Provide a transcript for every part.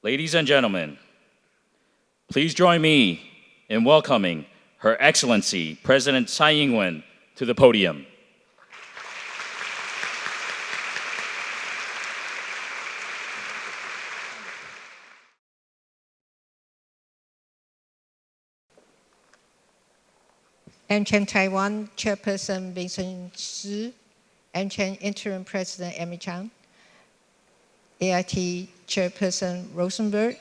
Ladies and gentlemen, please join me in welcoming Her Excellency President Tsai to the podium. AmCham Taiwan Chairperson Vincent Hsieh, AmCham Interim President Amy Chang, AIT Chairperson Rosenberg,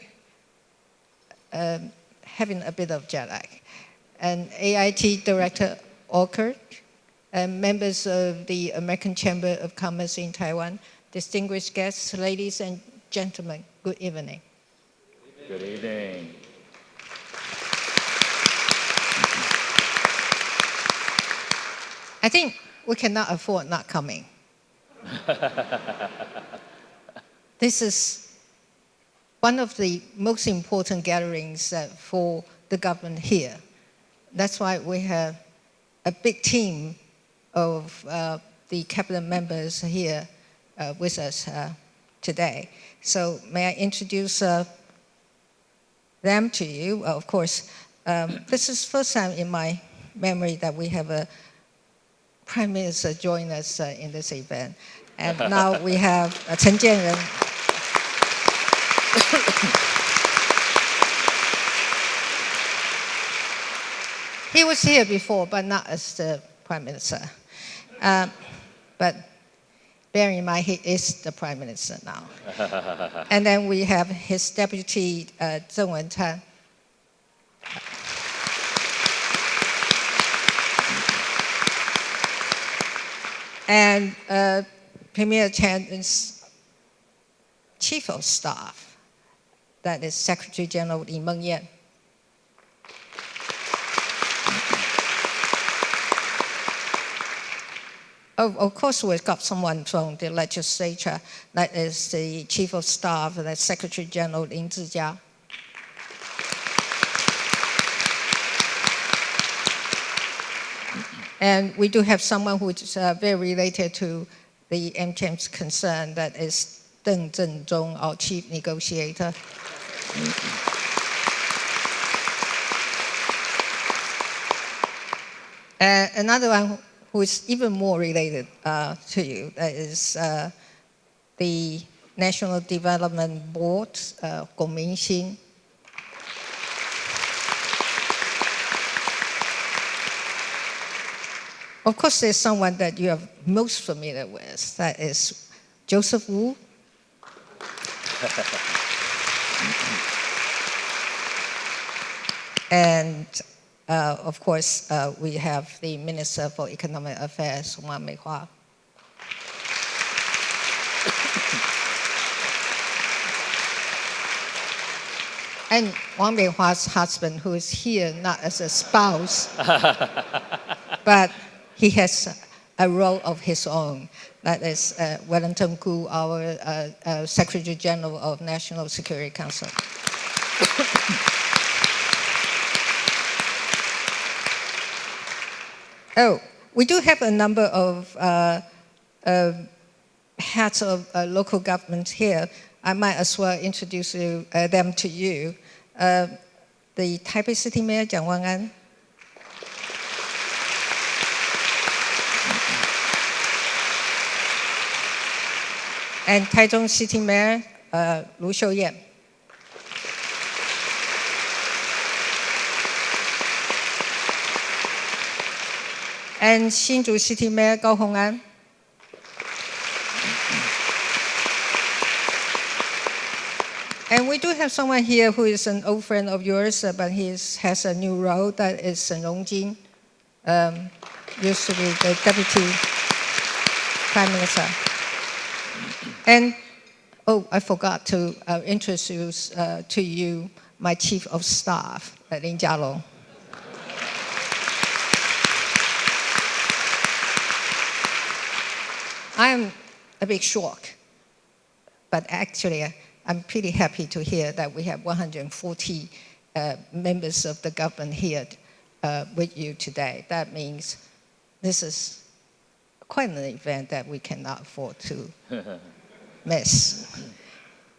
having a bit of jet lag, and AIT Director Orkert, and members of the American Chamber of Commerce in Taiwan, distinguished guests, ladies and gentlemen, good evening. Good evening. I think we cannot afford not coming. This is one of the most important gatherings for the government here. That's why we have a big team of the cabinet members here with us today. So may I introduce them to you? Of course, this is the first time in my memory that we have a Prime Minister join us in this event. And now we have Chen Jianren. He was here before, but not as the Prime Minister. But bear in mind, he is the Prime Minister now. And then we have his deputy, Zheng Wen-tan. And Premier Chan's Chief of Staff, that is Secretary General Nien. Of course, we've got someone from the legislature, that is the Chief of Staff, that's Secretary General Lin Zijia. And we do have someone who is very related to the AmCham's concern, that is Deng Zhenzong, our chief negotiator. Another one who is even more related to you, that is the National Development Board, Gong Mingxin. Of course, there's someone that you are most familiar with, that is Joseph Wu. And of course, we have the Minister for Economic Affairs, Wang Meihua. And Wang Meihua's husband, who is here not as a spouse, but he has a role of his own. That is Wellington Koo, our Secretary General of National Security Council. Oh, we do have a number of heads of local government here. I might as well introduce them to you. The Taipei City Mayor, Jiang Wangan. And Taichung City Mayor, Lu Xiuyan. And Hsinchu City Mayor, Gao Hong'an. And we do have someone here who is an old friend of yours, but he has a new role, that is Shen Rongjin, used to be the Deputy Prime Minister. And, oh, I forgot to introduce to you my Chief of Staff, Lin Jialong. I'm a bit shocked, but actually I'm pretty happy to hear that we have 140 members of the government here with you today. That means this is quite an event that we cannot afford to miss.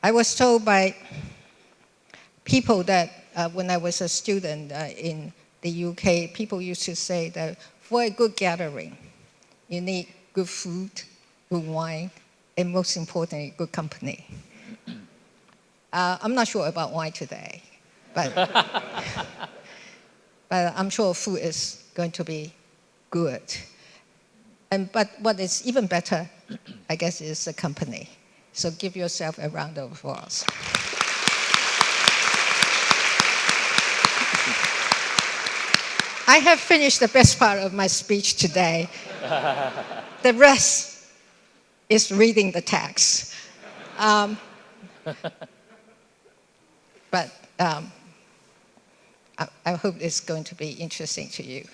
I was told by people that, when I was a student in the UK, people used to say that for a good gathering, you need good food, good wine, and most importantly, good company. I'm not sure about wine today, but, but I'm sure food is going to be good. But what is even better, I guess, is the company. So give yourself a round of applause. I have finished the best part of my speech today. The rest is reading the text. But I hope it's going to be interesting to you.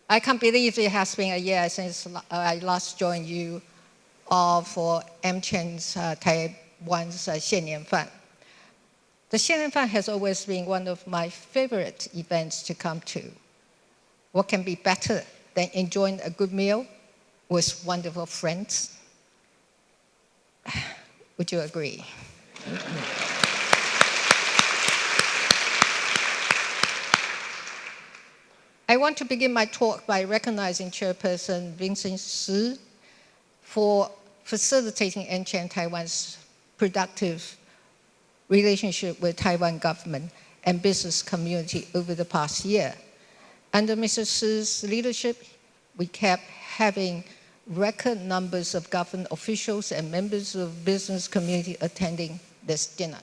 I can't believe it has been a year since I last joined you all for MChen's Taiwan's Hsieh Nien Fan. The Hsieh Nien Fan has always been one of my favorite events to come to. What can be better than enjoying a good meal with wonderful friends? Would you agree? I want to begin my talk by recognizing Chairperson Vincent Hsieh for facilitating MChen Taiwan's productive relationship with Taiwan government and business community over the past year. Under Mr. Hsieh's leadership, we kept having record numbers of government officials and members of business community attending this dinner.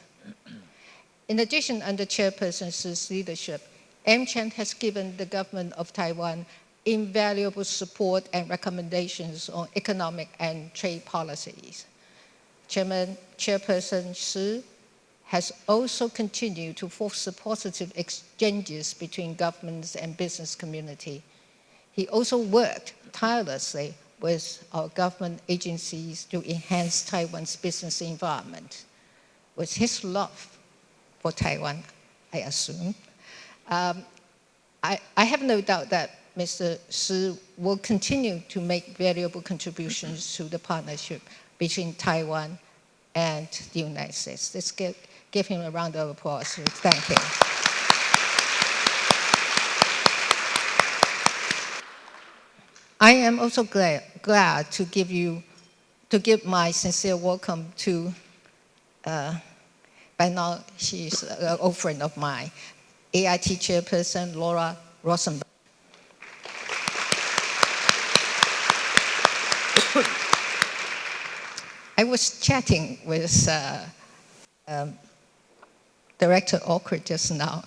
In addition, under Chairperson Hsieh's leadership, MChen has given the government of Taiwan invaluable support and recommendations on economic and trade policies. Chairperson Hsieh has also continued to foster positive exchanges between governments and business community. He also worked tirelessly with our government agencies to enhance Taiwan's business environment. With his love for Taiwan, I assume, I have no doubt that Mr. Hsieh will continue to make valuable contributions to the partnership between Taiwan and the United States. Let's give him a round of applause. Thank him. I am also glad to give my sincere welcome to, by now she's an old friend of mine, AIT Chairperson Laura Rosenberg. I was chatting with Director Awkward just now.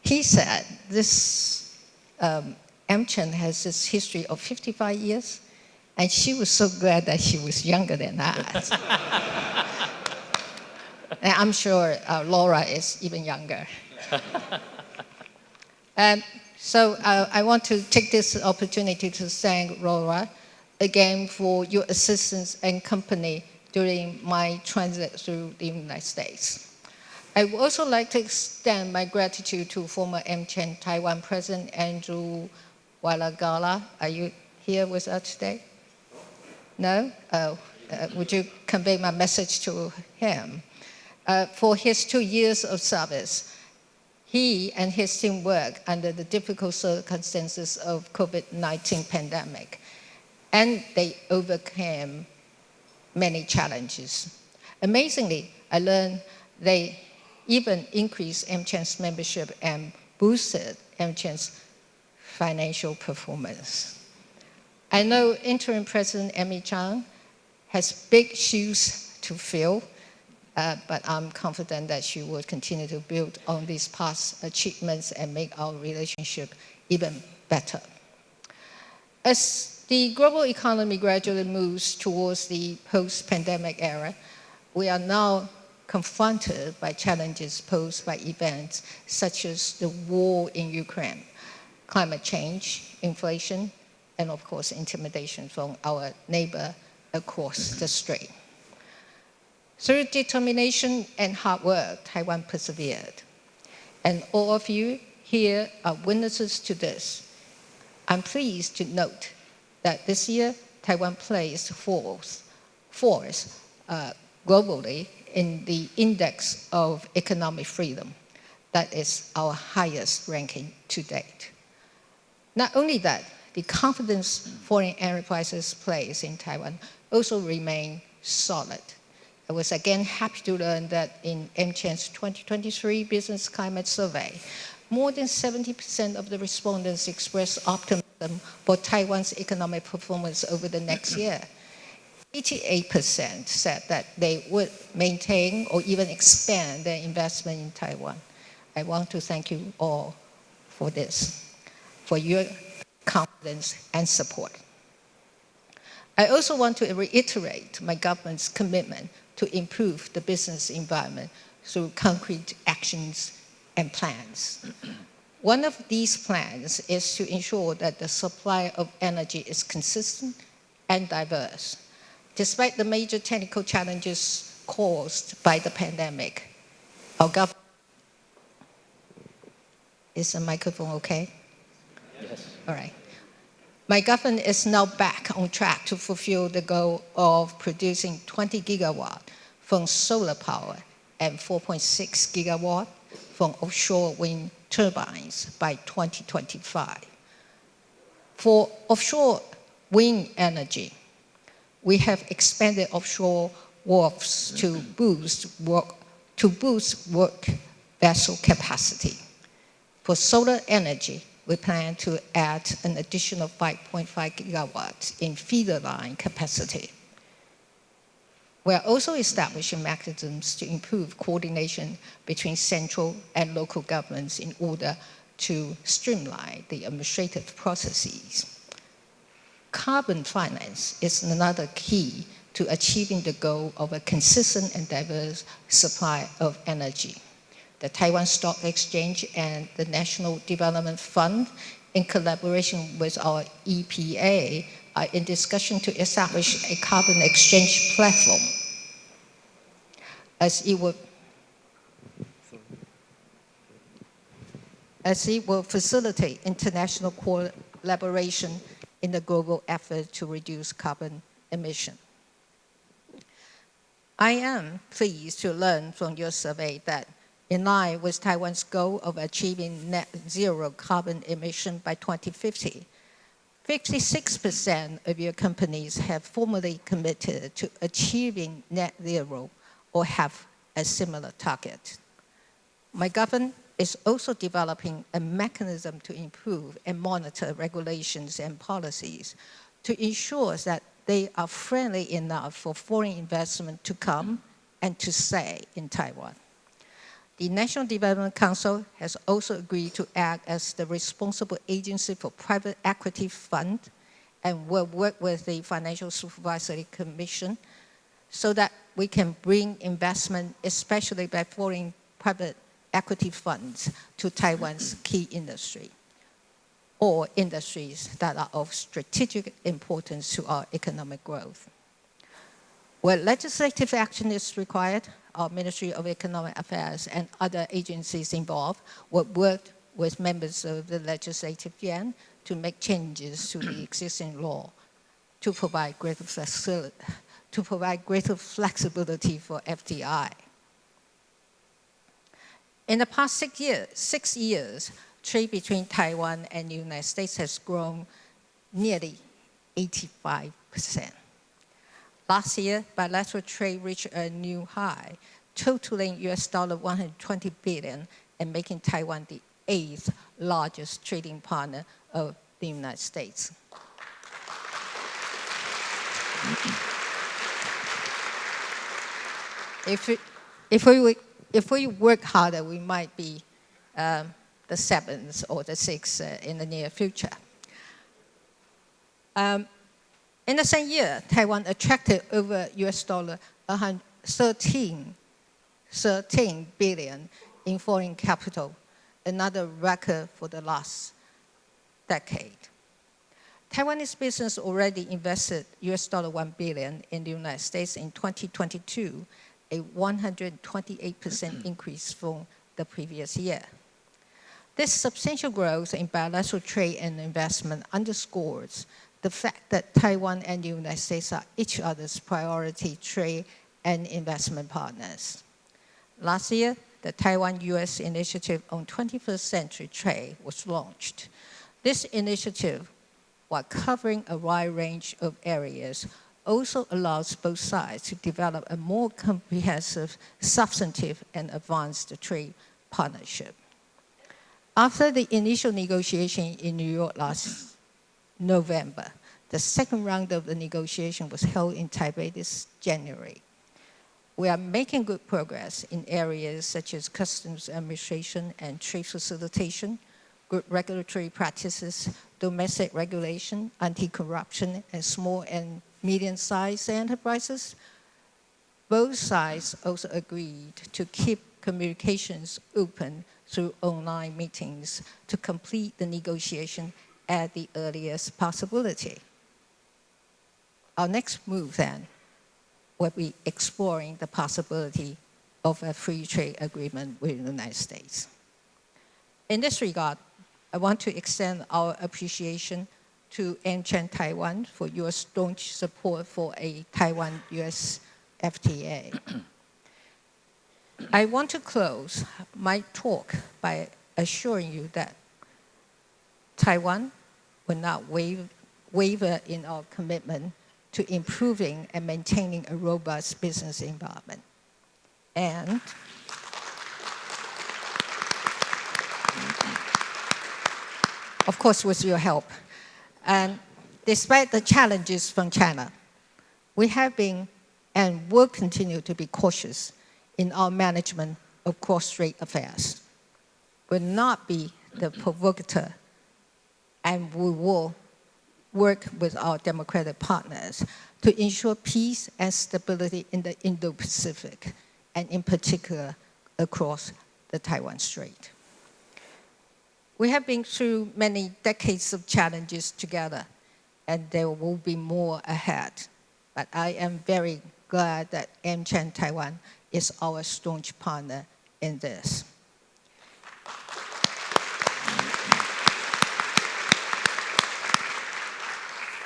He said this MChen has this history of 55 years, and she was so glad that she was younger than us. And I'm sure Laura is even younger. So I want to take this opportunity to thank Laura again for your assistance and company during my transit through the United States. I would also like to extend my gratitude to former MChen Taiwan President Andrew Walagala. Are you here with us today? No? Would you convey my message to him? For his 2 years of service, he and his team worked under the difficult circumstances of COVID-19 pandemic, and they overcame many challenges. Amazingly, I learned they even increased MChen's membership and boosted MChen's financial performance. I know Interim President Amy Chang has big shoes to fill, but I'm confident that she will continue to build on these past achievements and make our relationship even better. As the global economy gradually moves towards the post-pandemic era, we are now confronted by challenges posed by events such as the war in Ukraine, climate change, inflation, and of course intimidation from our neighbor across the strait. Through determination and hard work, Taiwan persevered. And all of you here are witnesses to this. I'm pleased to note that this year, Taiwan placed fourth globally in the Index of Economic Freedom. That is our highest ranking to date. Not only that, the confidence foreign enterprises place in Taiwan also remain solid. I was again happy to learn that in MCHAN's 2023 Business Climate Survey, more than 70% of the respondents expressed optimism for Taiwan's economic performance over the next year. 88% said that they would maintain or even expand their investment in Taiwan. I want to thank you all for this, for your confidence and support. I also want to reiterate my government's commitment to improve the business environment through concrete actions and plans. One of these plans is to ensure that the supply of energy is consistent and diverse. Despite the major technical challenges caused by the pandemic, our government... Is the microphone okay? Yes. All right. My government is now back on track to fulfill the goal of producing 20 gigawatt from solar power and 4.6 gigawatt from offshore wind turbines by 2025. For offshore wind energy, we have expanded offshore wharves to boost work vessel capacity. For solar energy, we plan to add an additional 5.5 gigawatts in feeder line capacity. We are also establishing mechanisms to improve coordination between central and local governments in order to streamline the administrative processes. Carbon finance is another key to achieving the goal of a consistent and diverse supply of energy. The Taiwan Stock Exchange and the National Development Fund, in collaboration with our EPA, are in discussion to establish a carbon exchange platform. As it will facilitate international collaboration in the global effort to reduce carbon emission. I am pleased to learn from your survey that in line with Taiwan's goal of achieving net zero carbon emission by 2050, 56% of your companies have formally committed to achieving net zero or have a similar target. My government is also developing a mechanism to improve and monitor regulations and policies to ensure that they are friendly enough for foreign investment to come and to stay in Taiwan. The National Development Council has also agreed to act as the responsible agency for private equity fund and will work with the Financial Supervisory Commission so that we can bring investment, especially by foreign private equity funds, to Taiwan's key industry or industries that are of strategic importance to our economic growth. Where legislative action is required, our Ministry of Economic Affairs and other agencies involved will work with members of the Legislative Yuan to make changes to the existing law to provide greater flexibility for FDI. In the past 6 years, trade between Taiwan and the United States has grown nearly 85%. Last year, bilateral trade reached a new high, totaling US $120 billion and making Taiwan the 8th largest trading partner of the United States. If we work harder, we might be the 7th or the 6th in the near future. In the same year, Taiwan attracted over US $13 billion in foreign capital, another record for the last decade. Taiwanese business already invested US $1 billion in the United States in 2022, a 128% increase from the previous year. This substantial growth in bilateral trade and investment underscores the fact that Taiwan and the United States are each other's priority trade and investment partners. Last year, the Taiwan-US Initiative on 21st Century Trade was launched. This initiative, while covering a wide range of areas, also allows both sides to develop a more comprehensive, substantive, and advanced trade partnership. After the initial negotiation in New York last November, the second round of the negotiation was held in Taipei this January. We are making good progress in areas such as customs administration and trade facilitation, good regulatory practices, domestic regulation, anti-corruption, and small and medium-sized enterprises. Both sides also agreed to keep communications open through online meetings to complete the negotiation at the earliest possibility. Our next move then will be exploring the possibility of a free trade agreement with the United States. In this regard, I want to extend our appreciation to AmCham Taiwan for your staunch support for a Taiwan-US FTA. I want to close my talk by assuring you that Taiwan will not waver in our commitment to improving and maintaining a robust business environment. And of course, with your help. And despite the challenges from China, we have been and will continue to be cautious in our management of cross-strait affairs. We'll not be the provocateur, and we will work with our democratic partners to ensure peace and stability in the Indo-Pacific, and in particular across the Taiwan Strait. We have been through many decades of challenges together, and there will be more ahead. But I am very glad that AmCham Taiwan is our staunch partner in this.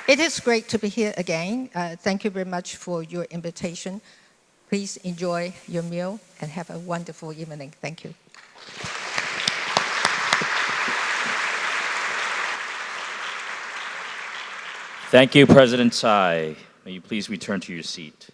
It is great to be here again. Thank you very much for your invitation. Please enjoy your meal and have a wonderful evening. Thank you. Thank you, President Tsai. May you please return to your seat.